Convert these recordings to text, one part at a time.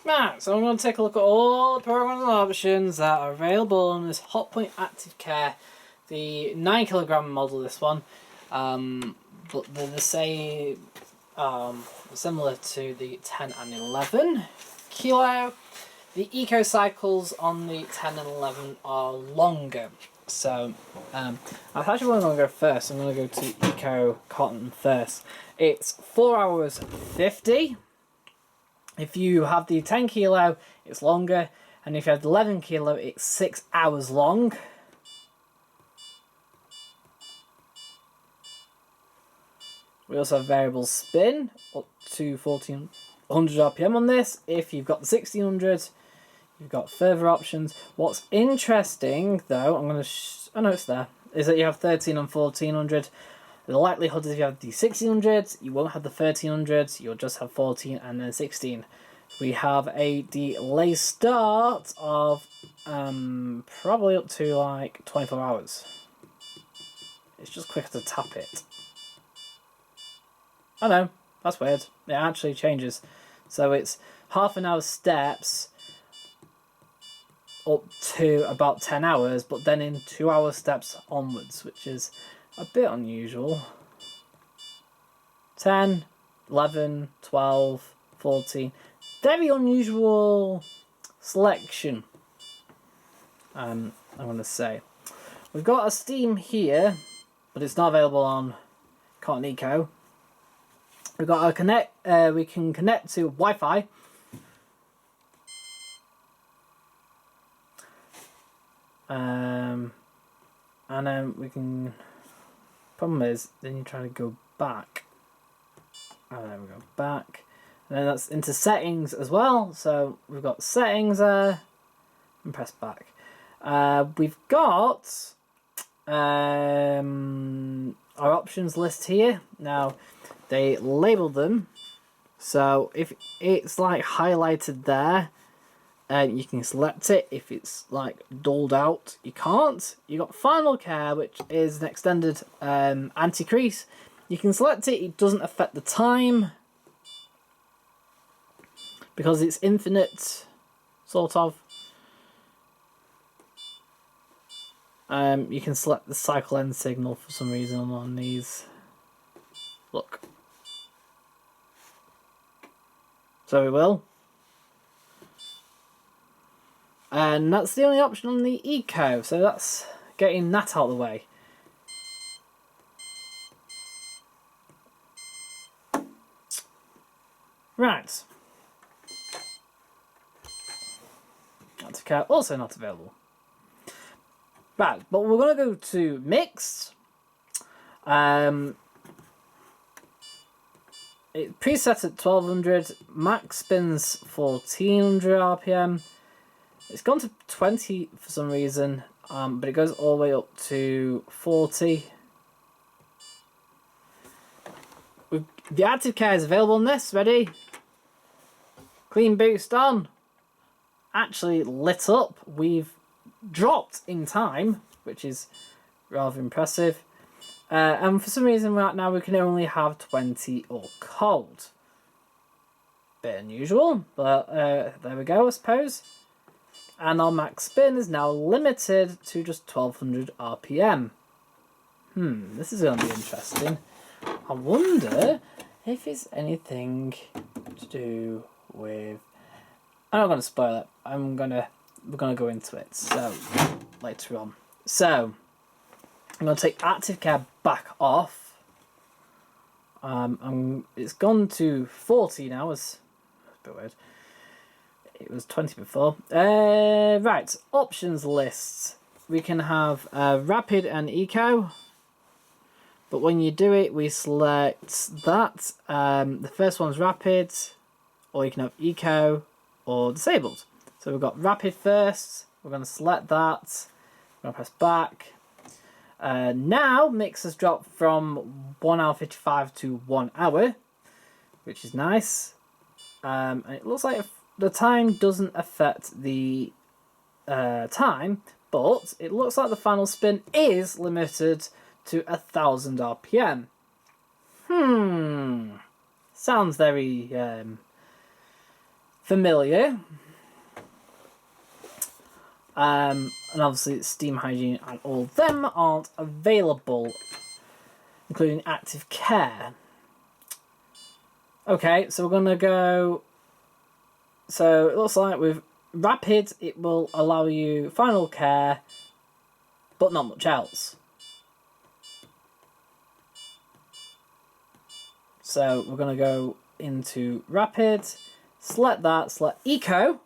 Right, so I'm going to take a look at all the programs and options that are available on this Hotpoint Activecare, the 9kg model, this one, but they're the same, similar to the 10 and 11 kilo. The eco cycles on the 10 and 11 are longer, so I actually want to go first. I'm going to go to eco cotton first. It's 4 hours 50. If you have the 10 kilo, it's longer, and if you have the 11 kilo, it's 6 hours long. We also have variable spin, up to 1400 RPM on this. If you've got the 1600, you've got further options. What's interesting, though, I'm going to... oh no, it's there, is that you have 13 and 1400. The likelihood is if you have the 1600s, you won't have the 1300s, you'll just have 14 and then 16. We have a delay start of probably up to like 24 hours. It's just quicker to tap it. I know, that's weird. It actually changes. So it's half an hour steps up to about 10 hours, but then in 2 hour steps onwards, which is a bit unusual. 10, 11, 12, 14. Very unusual selection, I'm going to say. We've got a Steam here, but it's not available on Cotton Eco. We've got a connect. We can connect to Wi-Fi. And then we can... problem is, then you're trying to go back. And then we go back. And then that's into settings as well. So we've got settings there. And press back. We've got our options list here. Now, they label them. So if it's like highlighted there, and you can select it. If it's like dulled out, you can't. You got final care, which is an extended anti-crease. You can select it. It doesn't affect the time because it's infinite, sort of. You can select the cycle end signal for some reason on these. Look. So we will. And that's the only option on the Eco, so that's getting that out of the way. Right. Anti-allergy also not available. Right, but we're going to go to mixed. It preset at 1200, max spins 1400 RPM. It's gone to 20 for some reason, but it goes all the way up to 40. The Activecare is available on this. Ready? Clean boost on. Actually lit up. We've dropped in time, which is rather impressive. And for some reason right now we can only have 20 or cold. Bit unusual, but there we go, I suppose. And our max spin is now limited to just 1200 RPM. This is going to be interesting. I wonder if it's anything to do with... I'm not going to spoil it. We're going to go into it. So later on. So I'm going to take Activecare back off. It's gone to 40 now. It's a bit weird. It was 20 before. Right, options lists. We can have rapid and eco. But when you do it, we select that. The first one's rapid, or you can have eco or disabled. So we've got rapid first. We're going to select that. We're going to press back. Now mix has dropped from 1 hour 55 to 1 hour, which is nice. And it looks like the time doesn't affect the time, but it looks like the final spin is limited to 1000 RPM. Sounds very familiar. And obviously Steam Hygiene and all of them aren't available, including Activecare. Okay, so we're going to go... So it looks like with Rapid, it will allow you final care, but not much else. So we're going to go into Rapid, select that, select Eco,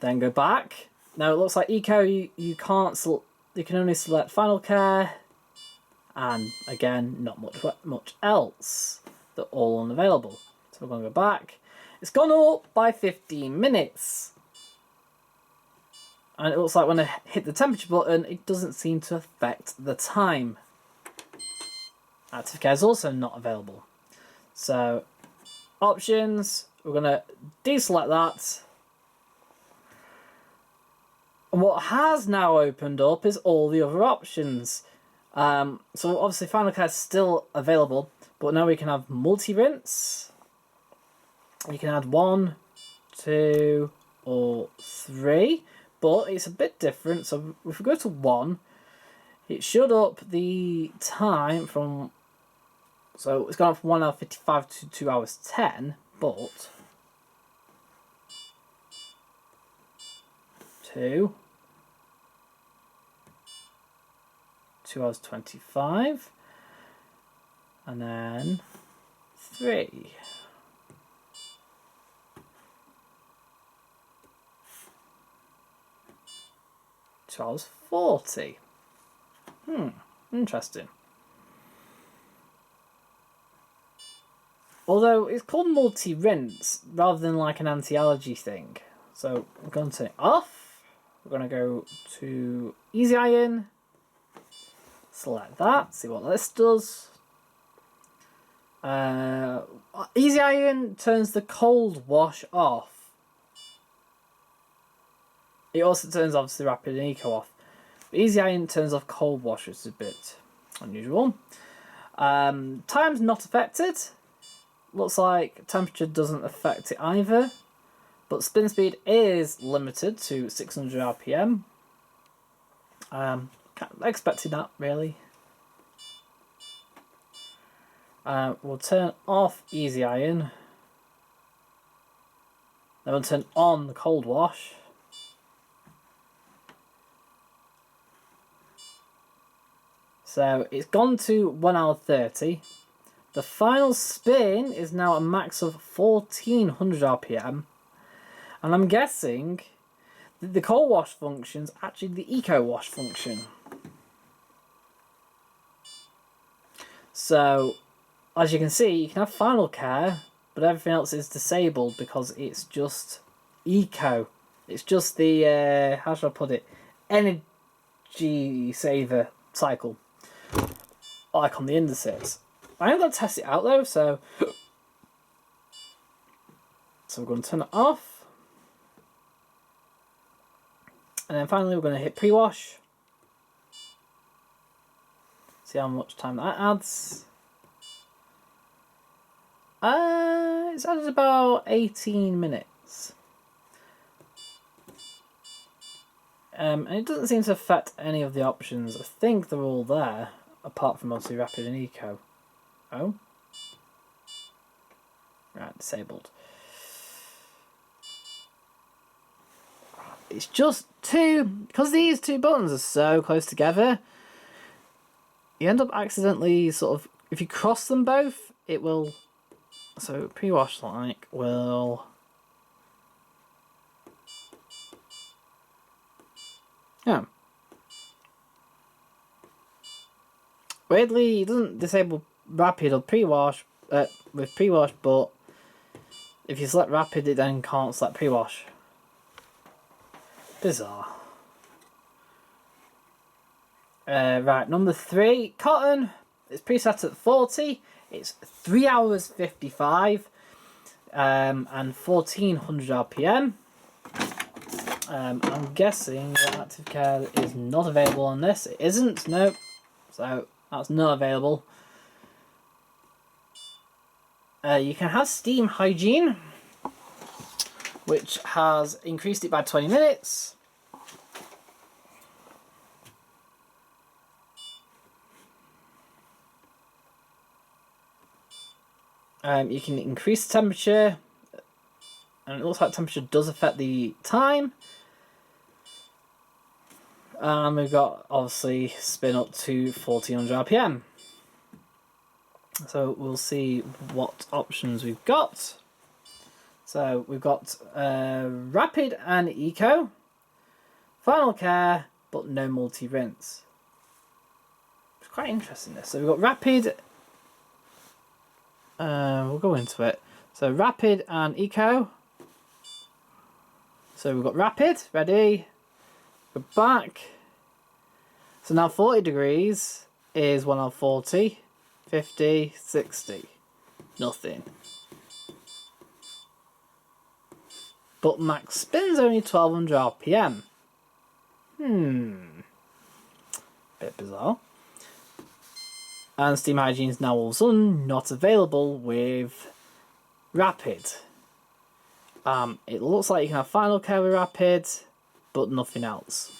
then go back. Now it looks like Eco, you can't you can only select final care, and again, not much else. They're all unavailable. So we're going to go back. It's gone up by 15 minutes. And it looks like when I hit the temperature button, it doesn't seem to affect the time. Activecare is also not available. So, options, we're going to deselect that. And what has now opened up is all the other options. So obviously Final Care is still available, but now we can have multi-rinse. You can add 1, 2, or 3, but it's a bit different. So if we go to 1, it should up the time from... So it's gone up from 1 hour 55 to 2 hours 10, but... 2 hours 25, and then 3. 2 hours 40. Interesting. Although it's called multi-rinse rather than like an anti-allergy thing. So we're going to turn it off. We're going to go to Easy Iron. Select that, see what this does. Easy Iron turns the cold wash off. It also turns obviously Rapid and Eco off. But Easy Iron turns off cold wash, which is a bit unusual. Time's not affected. Looks like temperature doesn't affect it either. But spin speed is limited to 600 RPM. Expected that, really. We'll turn off Easy Iron. Then we'll turn on the cold wash. So it's gone to 1 hour 30. The final spin is now a max of 1400 RPM. And I'm guessing the cold wash function's actually the eco wash function. So, as you can see, you can have final care, but everything else is disabled because it's just eco. It's just the, how should I put it, energy saver cycle, like on the indices. I am going to test it out though, so we're going to turn it off. And then finally we're going to hit pre-wash. See how much time that adds. It's added about 18 minutes. And it doesn't seem to affect any of the options. I think they're all there, apart from obviously Rapid and Eco. Oh. Right, disabled. It's just because these two buttons are so close together, you end up accidentally sort of, if you cross them both, it will, so pre-wash like will, yeah. Weirdly, it doesn't disable Rapid or pre-wash with pre-wash, but if you select Rapid, it then can't select pre-wash. Bizarre. Right, number 3, cotton. It's preset at 40. It's 3 hours 55 and 1400 RPM. I'm guessing that Activecare is not available on this. It isn't, no. So that's not available. You can have Steam Hygiene. which has increased it by 20 minutes. You can increase the temperature, and it looks like temperature does affect the time. And we've got, obviously, spin up to 1400 RPM. So we'll see what options we've got. So we've got Rapid and Eco, Final Care, but no multi-rinse. It's quite interesting this. So we've got Rapid, we'll go into it. So Rapid and Eco. So we've got Rapid, ready, go back. So now 40 degrees is 1 hour 40, 50, 60, nothing. But max spin's only 1200 RPM. Bit bizarre. And steam hygiene's now all of a sudden not available with Rapid. It looks like you can have Final Care with Rapid, but nothing else.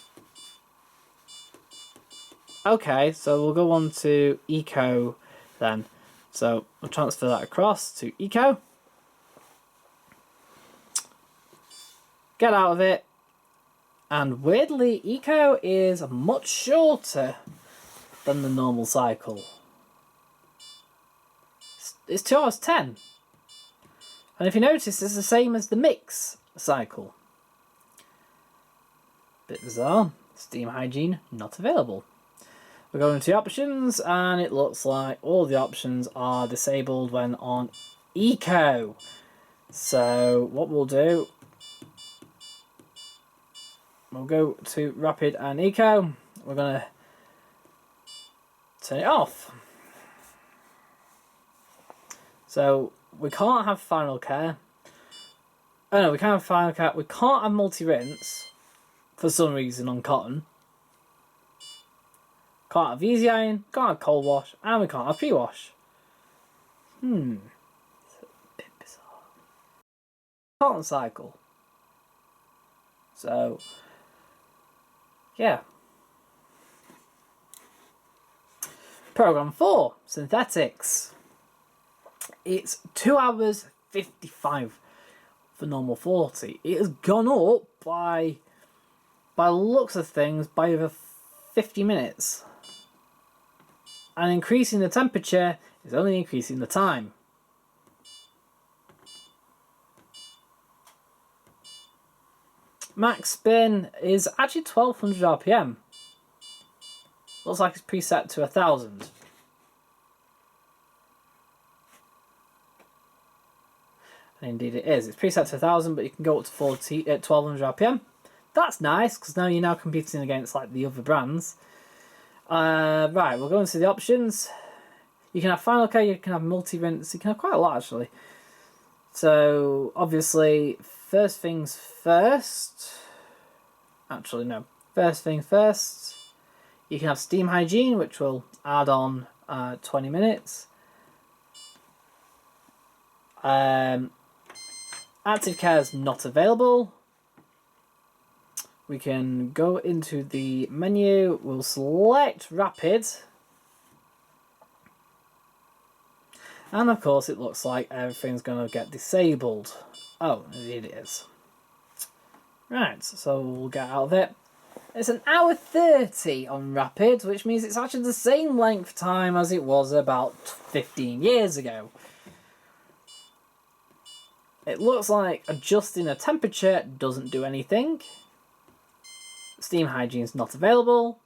Okay, so we'll go on to Eco then. So we'll transfer that across to Eco. Get out of it. And weirdly, Eco is much shorter than the normal cycle. It's 2 hours 10. And if you notice, it's the same as the mix cycle. Bit bizarre. Steam hygiene not available. We're going to options, and it looks like all the options are disabled when on Eco. So what we'll do, we'll go to Rapid and Eco. We're going to turn it off. So we can't have Final Care. Oh no, we can't have Final Care. We can't have multi-rinse for some reason on cotton. Can't have easy iron, can't have cold wash, and we can't have pre-wash. It's a bit bizarre. Cotton cycle. So, yeah. Program 4, synthetics. It's 2 hours 55 for normal 40. It has gone up by the looks of things, by over 50 minutes. And increasing the temperature is only increasing the time. Max spin is actually 1200 RPM. Looks like it's preset to 1000. And indeed it is. It's preset to 1000, but you can go up to 1200 RPM. That's nice, because now you're competing against like the other brands. Right, we'll go into the options. You can have Final Care, you can have multi-rinse, you can have quite a lot actually. So, obviously, first things first. Actually, no. First things first. You can have steam hygiene, which will add on 20 minutes. Activecare is not available. We can go into the menu, we'll select Rapid. And of course it looks like everything's going to get disabled. Oh, indeed it is. Right, so we'll get out of it. It's an hour 30 on Rapid, which means it's actually the same length time as it was about 15 years ago. It looks like adjusting the temperature doesn't do anything. Steam hygiene is not available.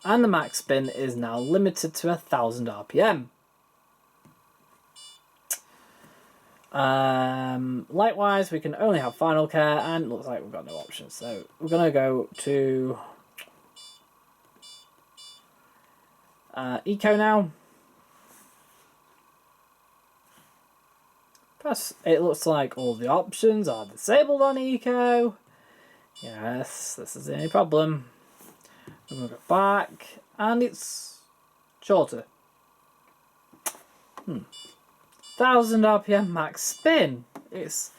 And the max spin is now limited to 1000 RPM. Likewise, we can only have Final Care, and it looks like we've got no options. So we're going to go to Eco now. Plus, it looks like all the options are disabled on Eco. Yes, this is the only problem. We're going to go back, and it's shorter. 1000 RPM max spin. It's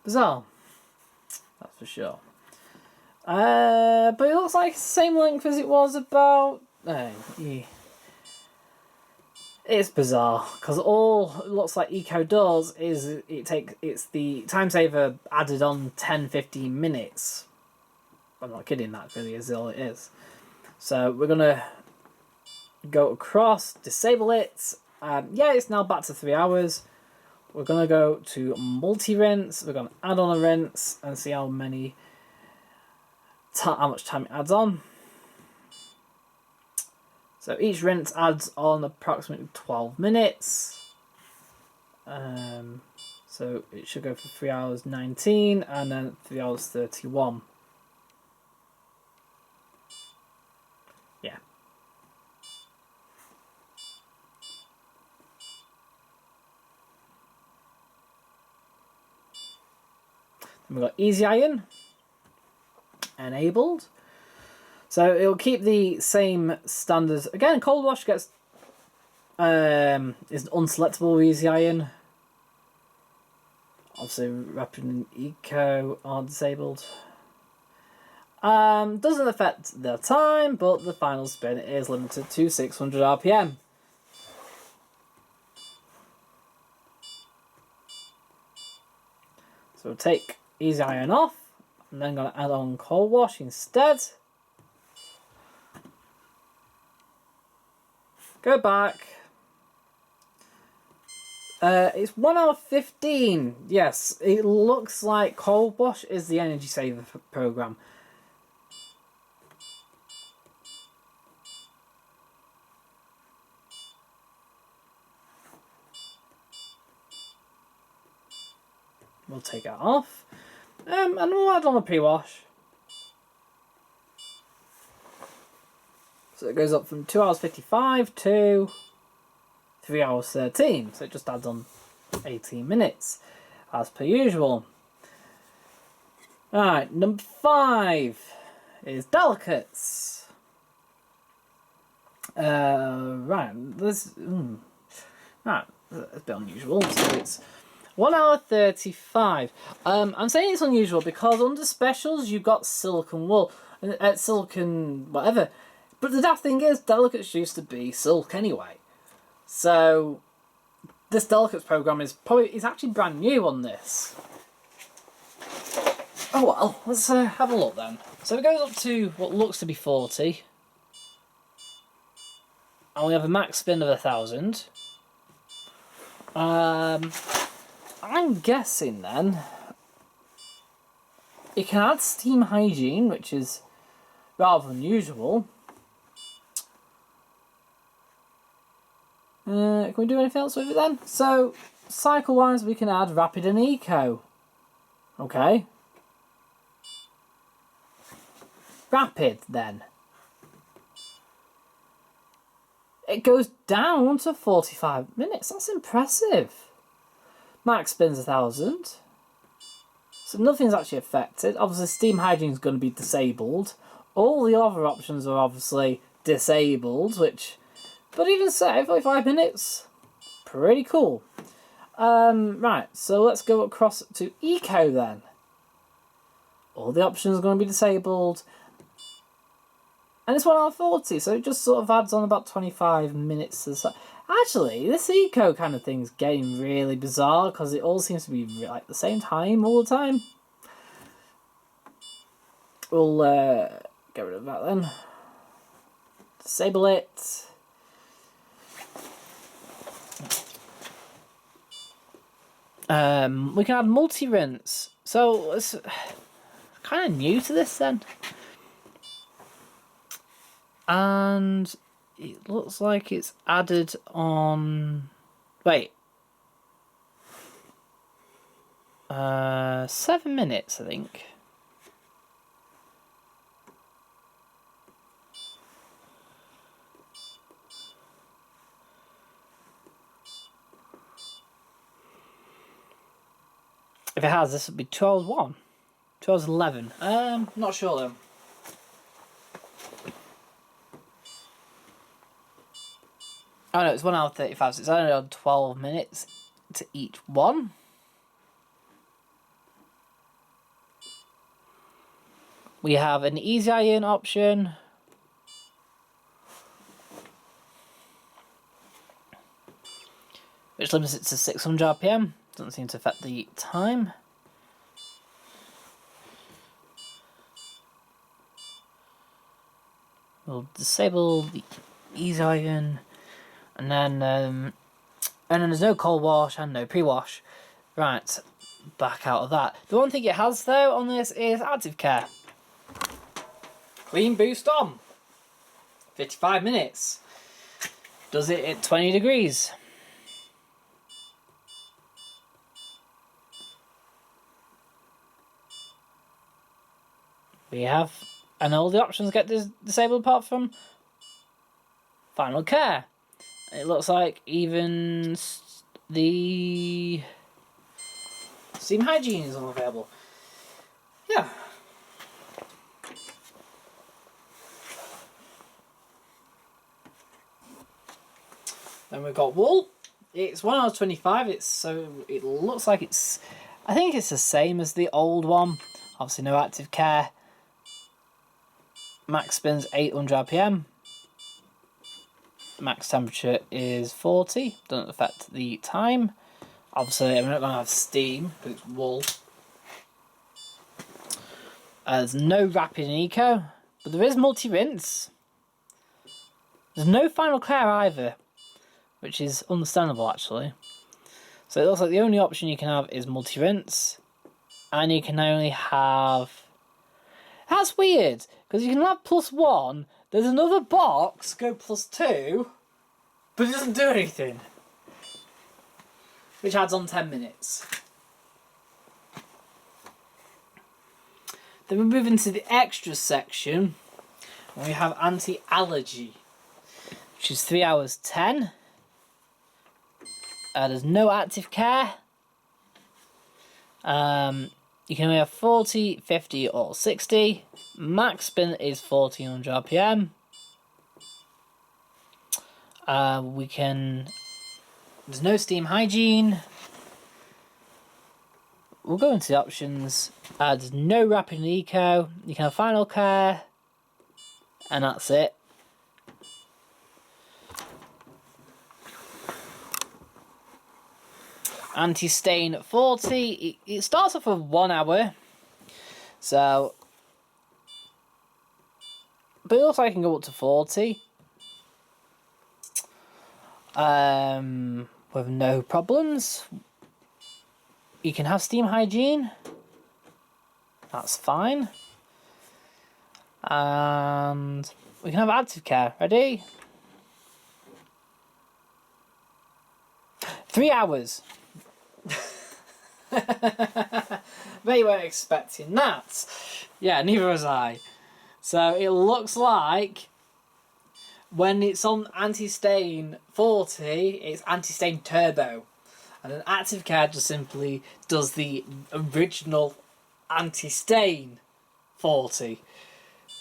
Bizarre. That's for sure. But it looks like it's the same length as it was about... yeah. It's bizarre, because all it looks like Eco does is it's the time saver added on 10-15 minutes. I'm not kidding, that really is all it is. So we're going to go across, disable it. Yeah, it's now back to 3 hours. We're going to go to multi-rinse. We're going to add on a rinse and see how much time it adds on. So each rinse adds on approximately 12 minutes. So it should go for 3 hours 19 and then 3 hours 31. Yeah. Then we've got Easy Iron enabled. So it'll keep the same standards. Again, cold wash is unselectable with Easy Iron. Obviously, Rapid and Eco are disabled. Doesn't affect the time, but the final spin is limited to 600 RPM. So we'll take Easy Iron off, and then going to add on cold wash instead. Go back. It's 1 hour 15. Yes, it looks like cold wash is the energy saver program. We'll take that off. And we'll add on a pre-wash. So it goes up from 2 hours 55 to 3 hours 13. So it just adds on 18 minutes, as per usual. Alright, number 5 is delicates. Right, this... Right, that's a bit unusual. So it's 1 hour 35. I'm saying it's unusual because under specials you've got silicon wool, silicon whatever. But the daft thing is, delicates used to be silk anyway. So this delicates program is actually brand new on this. Oh well, let's have a look then. So it goes up to what looks to be 40. And we have a max spin of 1,000. I'm guessing then it can add steam hygiene, which is rather unusual. Can we do anything else with it then? So, cycle-wise, we can add Rapid and Eco. Okay. Rapid, then. It goes down to 45 minutes. That's impressive. Max spins 1,000. So nothing's actually affected. Obviously, steam hygiene is going to be disabled. All the other options are obviously disabled, which... But even so, 45 minutes, pretty cool. Right, so let's go across to Eco then. All the options are going to be disabled. And it's 1 hour 40, so it just sort of adds on about 25 minutes to the side. Actually, this Eco kind of thing's getting really bizarre because it all seems to be like the same time all the time. We'll get rid of that then. Disable it. We can add multi-rinse. So it's kind of new to this then. And it looks like it's added on... Wait. 7 minutes, I think. If it has, this would be 12:01. 12:11. Not sure though. Oh no, it's 1 hour 35, so it's only on 12 minutes to each one. We have an easy iron option, which limits it to 600 RPM. Doesn't seem to affect the time. We'll disable the easy iron, and then there's no cold wash and no pre-wash. Right, back out of that. The one thing it has though on this is Activecare. Clean boost on. 55 minutes. Does it at 20 degrees. We have, and all the options get disabled apart from final care. It looks like even the steam hygiene is unavailable. Yeah. Then we've got wool. It's 1 hour 25. It looks like it's. I think it's the same as the old one. Obviously, no Activecare. Max spins 800 RPM. Max temperature is 40. Doesn't affect the time. Obviously, I'm not going to have steam because it's wool. There's no rapid and eco, but there is multi-rinse. There's no final care either, which is understandable actually. So it looks like the only option you can have is multi-rinse, and you can only have. That's weird because you can have +1. There's another box go +2, but it doesn't do anything, which adds on 10 minutes. Then we move into the extras section, and we have anti-allergy, which is 3 hours 10. There's no Activecare. You can only have 40, 50 or 60. Max spin is 1400 RPM. There's no steam hygiene. We'll go into the options. There's no rapid and eco. You can have final care, and that's it. Anti-stain 40. It starts off with 1 hour, so but it looks like I can go up to 40 with no problems. You can have steam hygiene, that's fine, and we can have Activecare. Ready? 3 hours. Bet you weren't expecting that. Yeah, neither was I. So it looks like when it's on anti-stain 40, it's anti-stain turbo, and then Activecare just simply does the original anti-stain 40,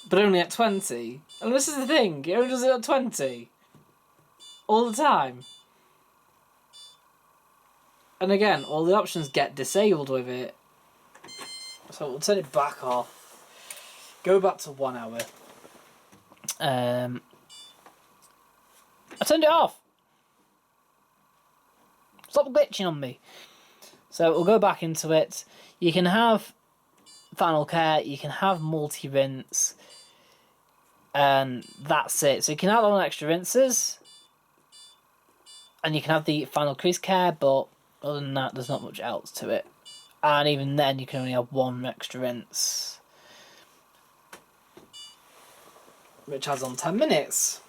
but only at 20. And this is the thing, it only does it at 20 all the time. And again, all the options get disabled with it. So we'll turn it back off. Go back to 1 hour. I turned it off. Stop glitching on me. So we'll go back into it. You can have final care, you can have multi-rinse, and that's it. So you can add on extra rinses, and you can have the final crease care, but other than that, there's not much else to it. And even then, you can only have 1 extra rinse, which adds on 10 minutes.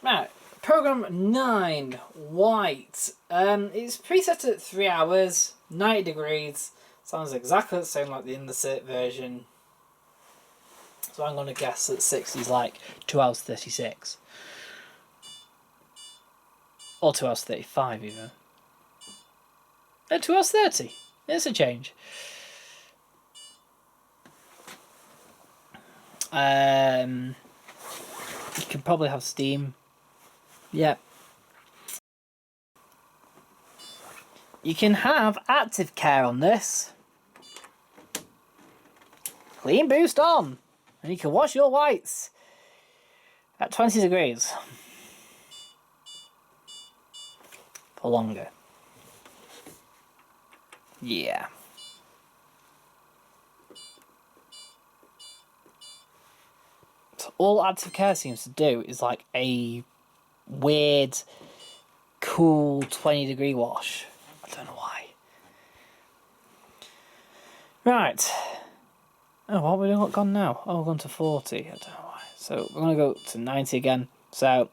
Right, program 9, white. It's preset at 3 hours, 90 degrees. Sounds exactly the same like the Indesit version. So I'm going to guess that 60 is like 2 hours 36. Or 2 hours 35 even. 2 hours 30. It's a change. You can probably have steam. Yep. You can have Activecare on this. Clean boost on. And you can wash your whites at 20 degrees. For longer. Yeah. So all Activecare seems to do is like a weird, cool 20-degree wash. I don't know why. Right. Oh, what have we gone now? Oh, we're gone to 40. I don't know why. So we're going to go to 90 again. So,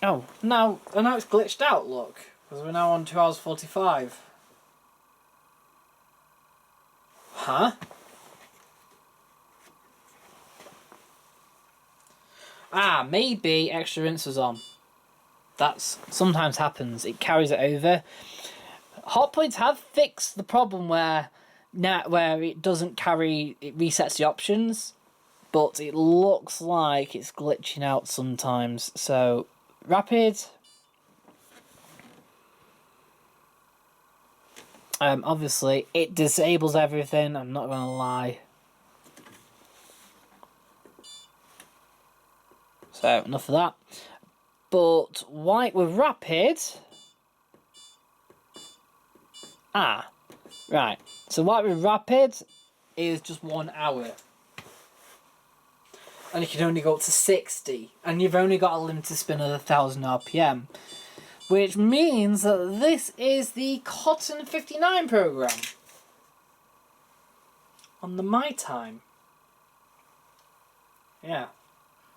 oh, now it's glitched out, look. Because we're now on 2 hours 45. Huh? Ah, maybe extra rinse was on. That's sometimes happens. It carries it over. Hotpoints have fixed the problem where it doesn't carry, it resets the options, but it looks like it's glitching out sometimes. So rapid. Obviously it disables everything, I'm not gonna lie. So enough of that. But white with rapid. Ah, right. So white with rapid is just 1 hour. And you can only go up to 60. And you've only got a limited spin of 1,000 RPM. Which means that this is the Cotton 59 program. On the My Time. Yeah.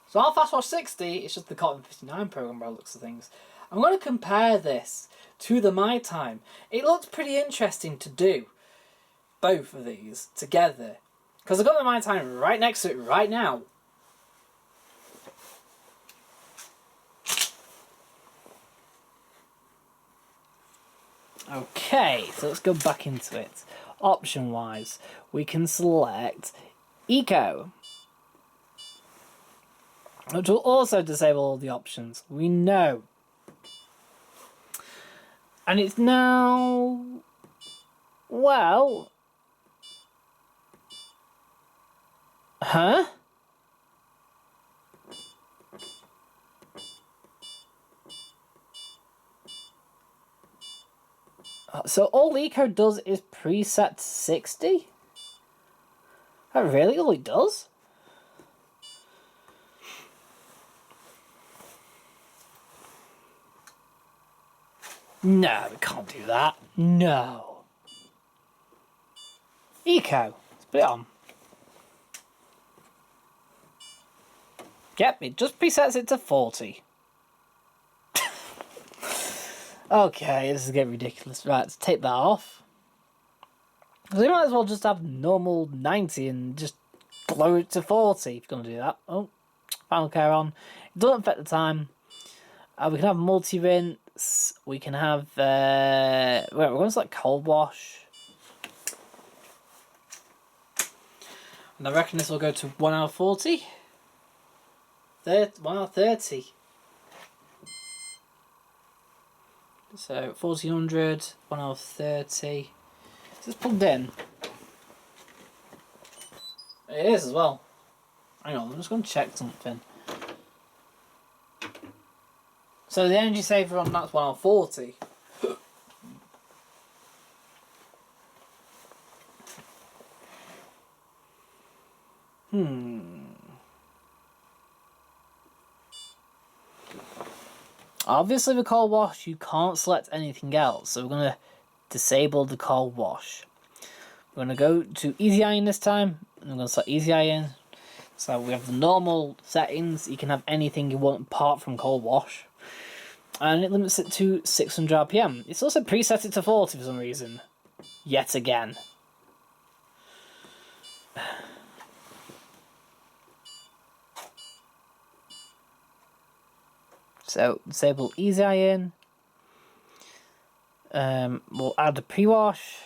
So I'll fast watch 60, it's just the Cotton 59 program by the looks of things. I'm going to compare this to the My Time. It looks pretty interesting to do both of these together. Because I've got the My Time right next to it right now. Okay, so let's go back into it. Option wise, we can select Eco, which will also disable all the options. We know. And it's now, well, huh? So all Eco does is preset to 60? That really all it does? No, we can't do that. No. Eco. Let's put it on. Yep, it just presets it to 40. Okay, this is getting ridiculous. Right, let's take that off. Because we might as well just have normal 90 and just blow it to 40 if you're going to do that. Oh, final care on. It doesn't affect the time. We can have multi-rinse. We can have... wait, we're going to select cold wash. And I reckon this will go to 1 hour 40. 1 hour 30. So 1400, 1 hour 30. Is this plugged in? It is as well. Hang on, I'm just going to check something. So the energy saver on that's 1 hour 40. Obviously with cold wash you can't select anything else, so we're going to disable the cold wash. We're going to go to easy iron this time, and we're going to select easy iron. So we have the normal settings, you can have anything you want apart from cold wash. And it limits it to 600 RPM. It's also preset it to 40 for some reason. Yet again. So disable easy iron. We'll add a pre-wash.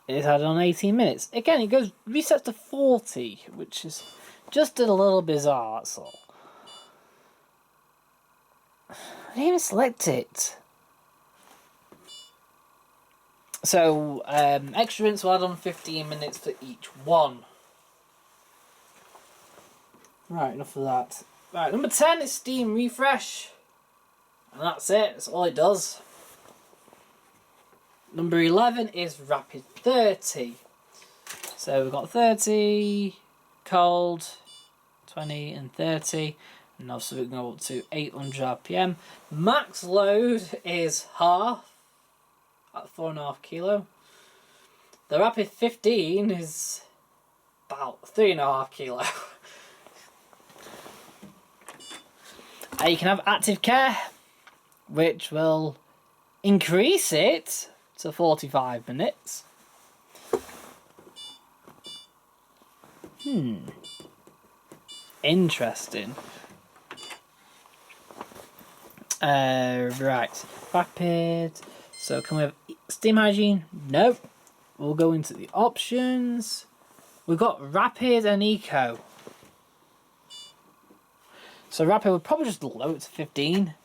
It's added on 18 minutes. Again, it goes resets to 40, which is just a little bizarre, that's all. I didn't even select it. So extra rinse will add on 15 minutes for each one. Right, enough of that. Right, number 10 is steam refresh. And that's it, that's all it does. Number 11 is rapid 30. So we've got 30, cold, 20 and 30. And also we can go up to 800 RPM. Max load is half, at 4.5 kilo. The rapid 15 is about 3.5 kilo. You can have Activecare, which will increase it to 45 minutes. Interesting. Right, rapid. So can we have steam hygiene? Nope. We'll go into the options. We've got rapid and eco. So rapid would probably just lower it to 15.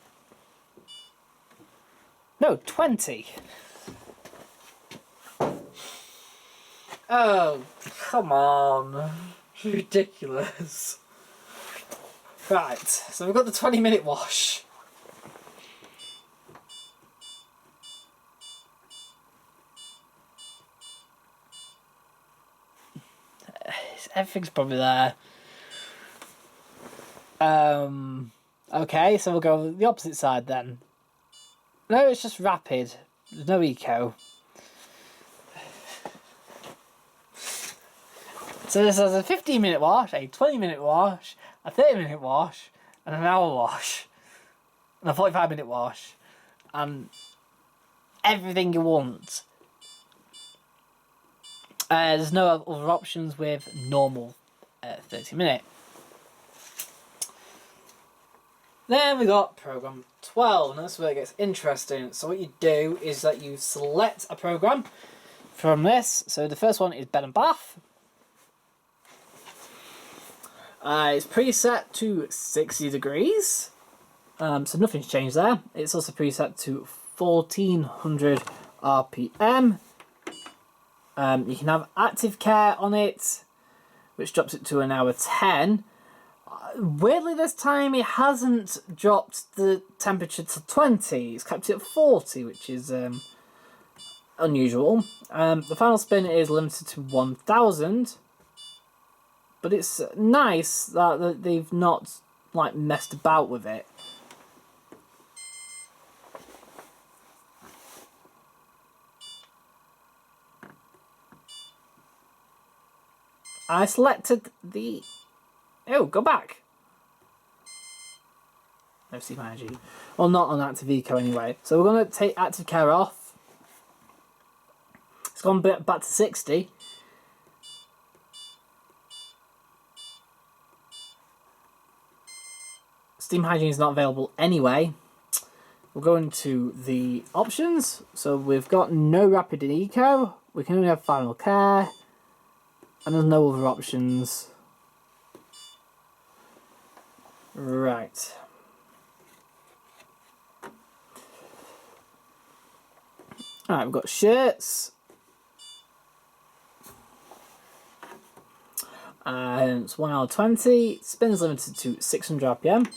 No, 20. Oh, come on. Ridiculous. Right, so we've got the 20-minute wash. Everything's probably there. Okay, so we'll go the opposite side then. No, it's just rapid. There's no eco. So this has a 15-minute wash, a 20-minute wash, a 30-minute wash, and an hour wash, and a 45-minute wash, and everything you want. There's no other options with normal 30-minute. Then we got program 12, and that's where it gets interesting. So what you do is that you select a program from this. So the first one is bed and bath. It's preset to 60 degrees, so nothing's changed there. It's also preset to 1400 RPM. You can have Activecare on it, which drops it to an hour 10. Weirdly this time it hasn't dropped the temperature to 20, it's kept it at 40, which is unusual. The final spin is limited to 1000, but it's nice that they've not like messed about with it. I selected the... Oh, go back. No steam hygiene. Well, not on Activeco anyway. So we're going to take Activecare off. It's gone back to 60. Steam hygiene is not available anyway. We'll go into the options. So we've got no rapid and eco. We can only have final care. And there's no other options. Right. Alright, we've got shirts. And it's 1 hour 20. Spin's limited to 600 RPM.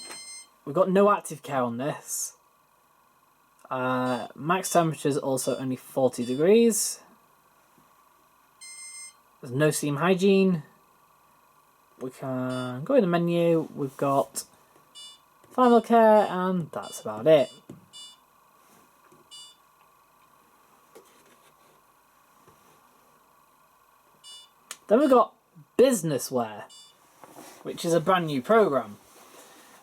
We've got no Activecare on this. Max temperature is also only 40 degrees. There's no steam hygiene. We can go in the menu. We've got final care, and that's about it. Then we've got business wear, which is a brand new program.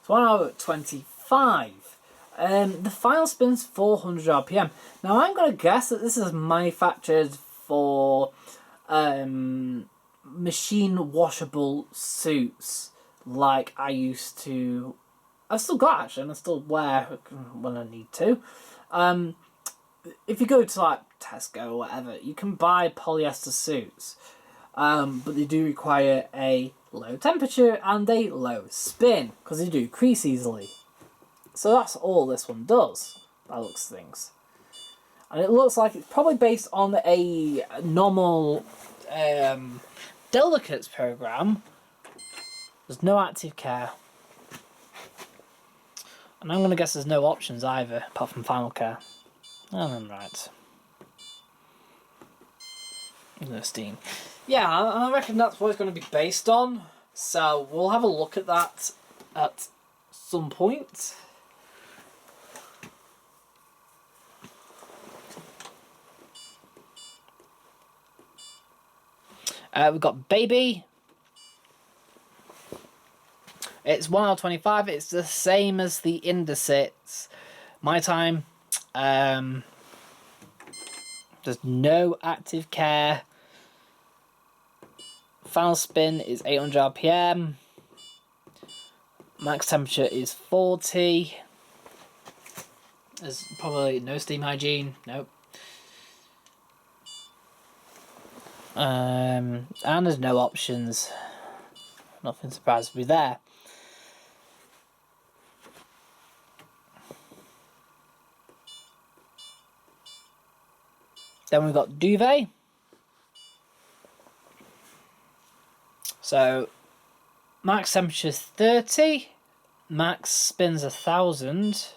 It's 1 hour 25. The final spin's 400 RPM. Now I'm going to guess that this is manufactured for machine washable suits, like I used to. I've still got actually, and I still wear when I need to. If you go to like Tesco or whatever, you can buy polyester suits, but they do require a low temperature and a low spin because they do crease easily. So that's all this one does, by the looks of things. And it looks like it's probably based on a normal delicates program. There's no active care. And I'm going to guess there's no options either, apart from final care. Oh, I'm right. No Steam. Yeah, I reckon that's what it's going to be based on. So we'll have a look at that at some point. We've got Baby. It's 1 out of 25. It's the same as the Indocits. My time. There's no active care. Final spin is 800 RPM. Max temperature is 40. There's probably no steam hygiene. Nope. And there's no options. Nothing surprised to be there. Then we've got Duvet. So, max temperature is 30. Max spins 1,000.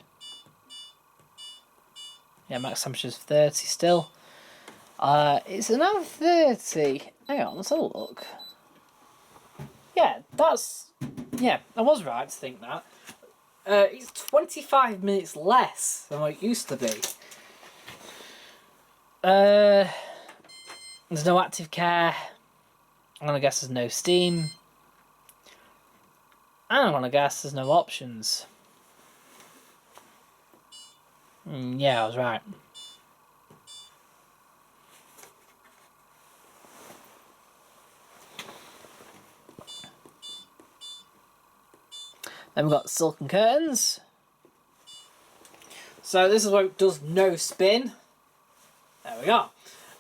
Yeah, max temperature is 30 still. It's around 30. Hang on, let's have a look. Yeah, yeah, I was right to think that. It's 25 minutes less than what it used to be. There's no active care. I'm gonna guess there's no steam. And I'm gonna guess there's no options. Yeah, I was right. Then we've got Silken Curtains. So this is where it does no spin. There we go.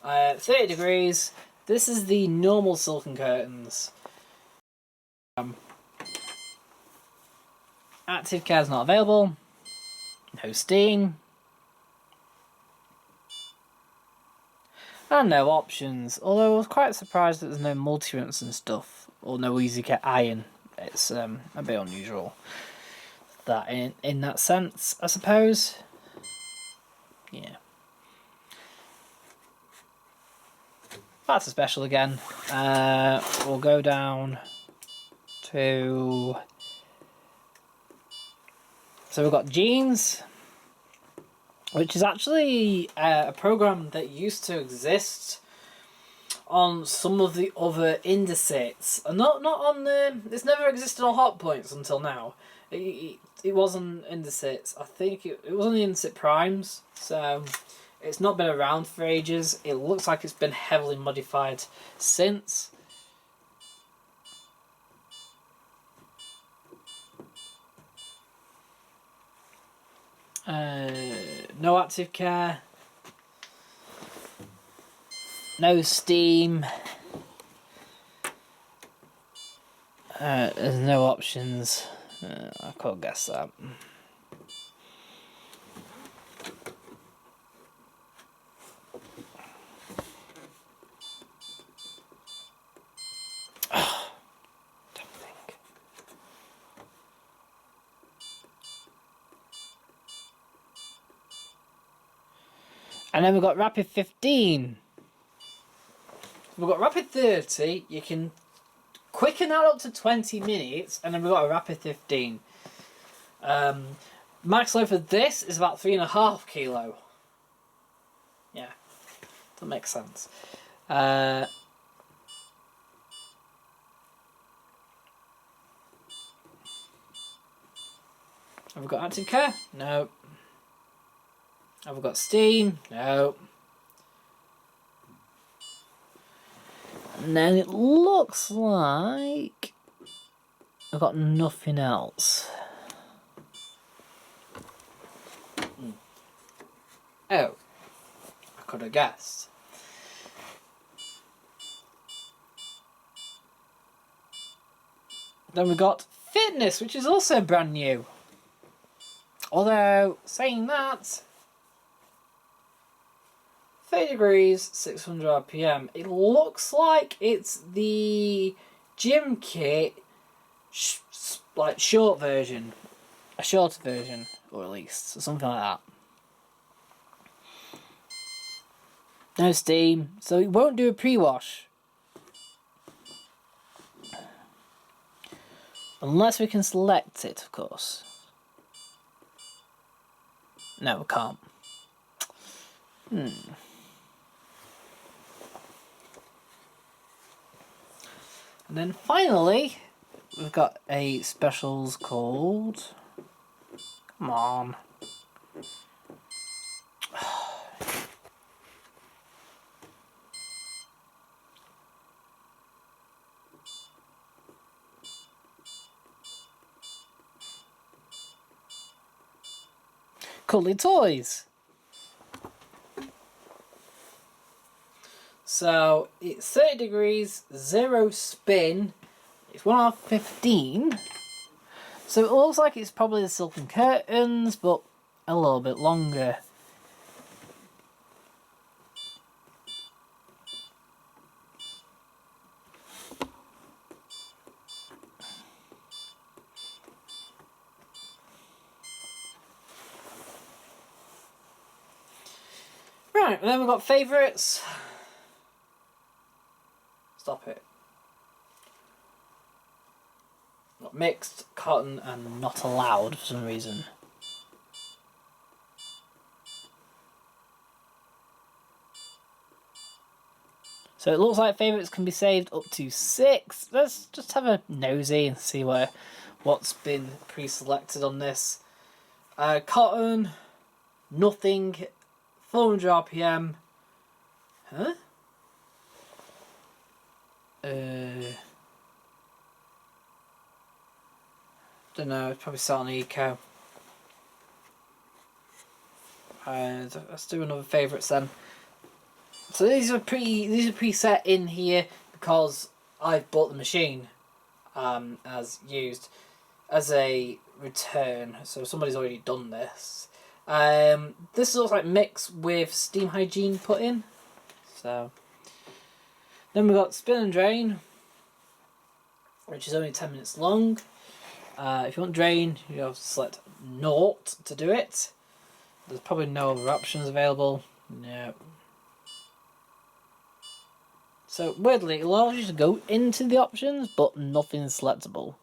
30 degrees. This is the normal Silken Curtains. Active care is not available. No steam. And no options. Although I was quite surprised that there's no multi-rinse and stuff. Or no easy care iron. It's a bit unusual. That in that sense, I suppose. Yeah. That's a special again. We'll go down to... So we've got Jeans, which is actually a program that used to exist on some of the other Indocits. Not on the... It's never existed on Hotpoints until now. It was on Indocits. I think it was on the Indocit Primes, so... It's not been around for ages. It looks like it's been heavily modified since. No active care. No steam. There's no options. I can't guess that. And then we've got Rapid 15. We've got Rapid 30. You can quicken that up to 20 minutes. And then we've got a Rapid 15. Max load for this is about 3.5 kilo. Yeah. That makes sense. Have we got active care? No. Have we got steam? No. And then it looks like I've got nothing else. Oh. I could have guessed. Then we got fitness, which is also brand new. Although, saying that, 30 degrees, 600 RPM. It looks like it's the gym kit, like short version. A shorter version, or at least, something like that. No steam, so it won't do a pre-wash. Unless we can select it, of course. No, we can't. And then finally, we've got a specials called... Come on. Cuddly Toys. So it's 30 degrees, 0 spin. It's 1:15. So it looks like it's probably the silken curtains, but a little bit longer. Right, and then we've got favourites. Stop it. Got mixed, cotton, and not allowed for some reason. So it looks like favourites can be saved up to 6. Let's just have a nosy and see what's been pre-selected on this. Cotton, nothing, 400 RPM. Huh? Don't know, it's probably set on eco. Let's do another favourites then. So these are preset in here because I've bought the machine as used as a return. So somebody's already done this. This looks like mix with steam hygiene put in. So then we've got spin and drain, which is only 10 minutes long. If you want drain, you have to select naught to do it. There's probably no other options available. No. So weirdly, it allows you to go into the options, but nothing is selectable.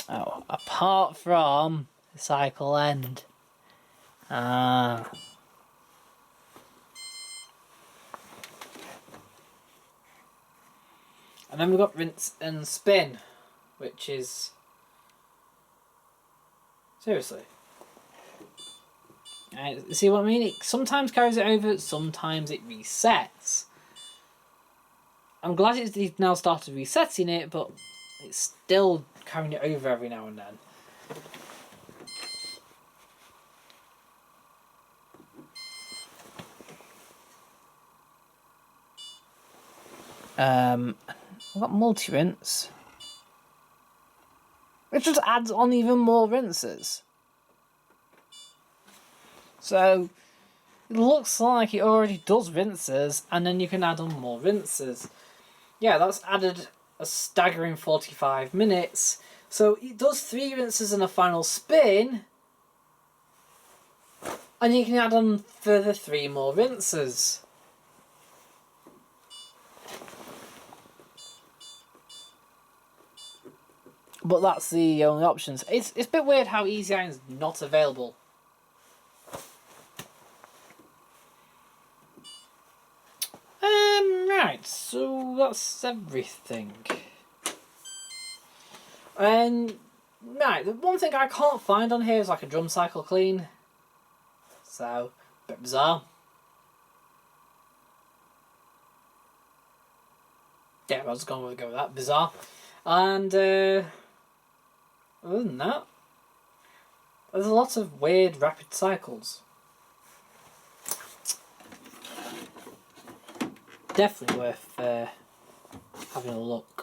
Oh, apart from the cycle end. Ah. And then we've got rinse and spin, which is... Seriously. See what I mean? It sometimes carries it over, sometimes it resets. I'm glad they've now started resetting it, but it's still carrying it over every now and then. I've got multi-rinse, which just adds on even more rinses. So it looks like it already does rinses, and then you can add on more rinses. Yeah, that's added a staggering 45 minutes. So it does 3 rinses and a final spin, and you can add on further 3 more rinses. But that's the only options. It's a bit weird how Easy Iron's not available. Right, so that's everything. And right, the one thing I can't find on here is like a drum cycle clean. So, a bit bizarre. Yeah, I was going to go with that. Bizarre. And other than that, there's a lot of weird rapid cycles. Definitely worth having a look.